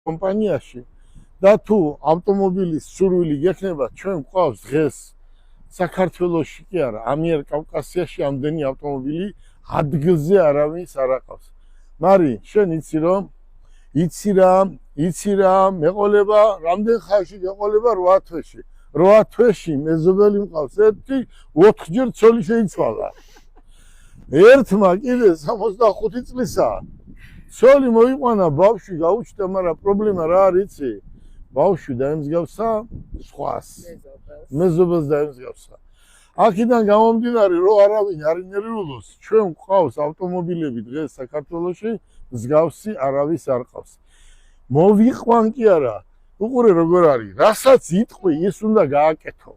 კომპანიაში და თუ ავტომობილის სურვილი გექნება, ჩვენ გვყავს დღეს საქართველოში კი არა, ამიერკავკასიაში ამდენი ავტომობილი ადგილზე არავის არ აყავს. მარი, შენ იცი რა, მეყოლება, რამდენ ხანში გეყოლება 8 თვეში. 8 თვეში მეზობელი მყავს, ერთი 4-ჯერ ცოლი შეიცვალა. ერთმა კიდე 65 წლისა ცოლი მოიყვანა, ბავშვი გაუჩნდა, მაგრამ პრობლემა რა არის იცი? ბავშვი დაემსგავსა სხვას. მეზობელს დაემსგავსა. აქედან გამომდინარე, რომ არავინ არ ინერვიულოს, ჩვენ გვყავს ავტომობილები დღეს საქართველოში, მსგავსი არავის არ ყავს. მოვიყვან კი არა, უყურე როგორ არის, რასაც იტყვი, ის უნდა გააკეთო.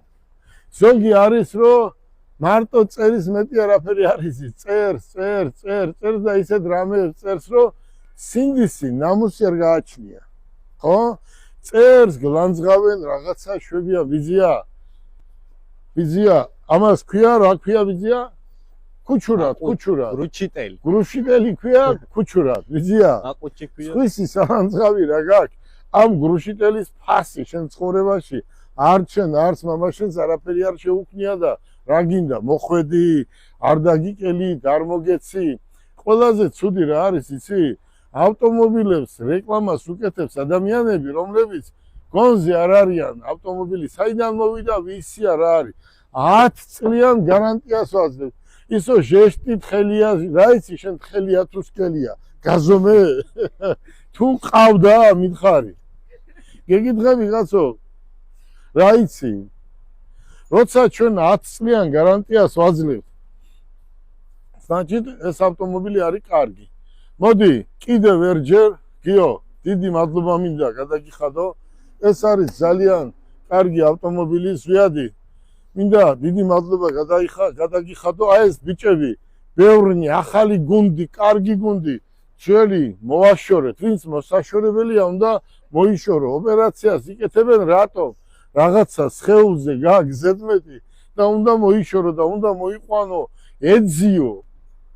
ზოგი არის, რომ მარტო წერის მეტი არაფერი არ იცის, წერს და ისეთ რამეებს წერს, რომ სინდისი, ნამუსი არ გააჩნია. ხო? წერს, გლანძღავენ, რაღაცა შვებია, ბიძია, ამას ქვია, რა ქვია ბიძია? ქუჩურად. გრუშიტელი ქვია, ქუჩურად, ბიძია. სხვისი სალანძღავი რა გაქვს? ამ გრუშიტელის ფასი შენ ცხოვრებაში არ ჩენ, არც მამაშენს არაფერი არ შეუქმნია და რა გინდა, მოხვედი, არ დაგიკელი, არ მოგეცი. ყველაზე ცუდი რა არის, იცი? ავტომობილებს რეკლამას უკეთებს ადამიანები, რომლებიც გონზე არ არიან, ავტომობილი საიდან მოვიდა, ვისი არ არის. 10 წლიან გარანტიას ვაძლევთ. ისო ჟესტი თხელია, რა იცი, შენ თხელია თუ სკელია, გაზომე? თუ ყავდა, მითხარი. გეკითხები კაცო, რა იცი? როცა ჩვენ 10 წლიან გარანტიას ვაძლევთ, значит, ეს ავტომობილი არის კარგი. მოდი, კიდევ ერჯერ, გიო, დიდი მადლობა მინდა გადაგიხადო. ეს არის ძალიან კარგი ავტომობილი, ზვიადი. მინდა დიდი მადლობა გადაგიხადო. აი ეს ბიჭები, ბევრნი, ახალი გუნდი, კარგი გუნდი, ძველი მოვაშორეთ, ვინც მოსაშორებელია, უნდა მოიშორო. ოპერაციას იკეთებენ რატო? რაღაცა სხეულზე გაქვს ზედმეტი და უნდა მოიშორო და უნდა მოიყვანო, ეძიო,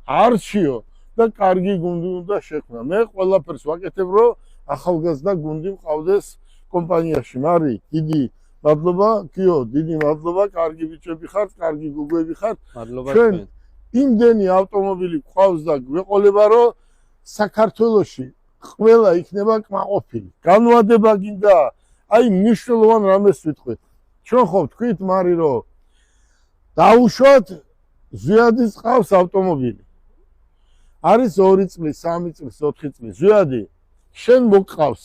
არჩიო და კარგი გუნდი უნდა შექმნა. მე ყველაფერს ვაკეთებ, რომ ახალგაზრდა გუნდი მყავდეს კომპანიაში. მარი, დიდი მადლობა, გიო, დიდი მადლობა, კარგი ბიჭები ხართ, კარგი გუგები ხართ. ჩვენ იმდენი ავტომობილი გვყავს და გვეყოლება, რომ საქართველოში ყველა იქნება კმაყოფილი. განვადება გინდა, აი მნიშვნელოვან რამეს ვიტყვით. ჩვენ ხო ვთქვით, მარი, რომ დაუშვათ, ზვიადის ყავს ავტომობილი. არის 2 წლის, 3 წლის, 4 წლის, ზვიადი, შენ მოგყავს.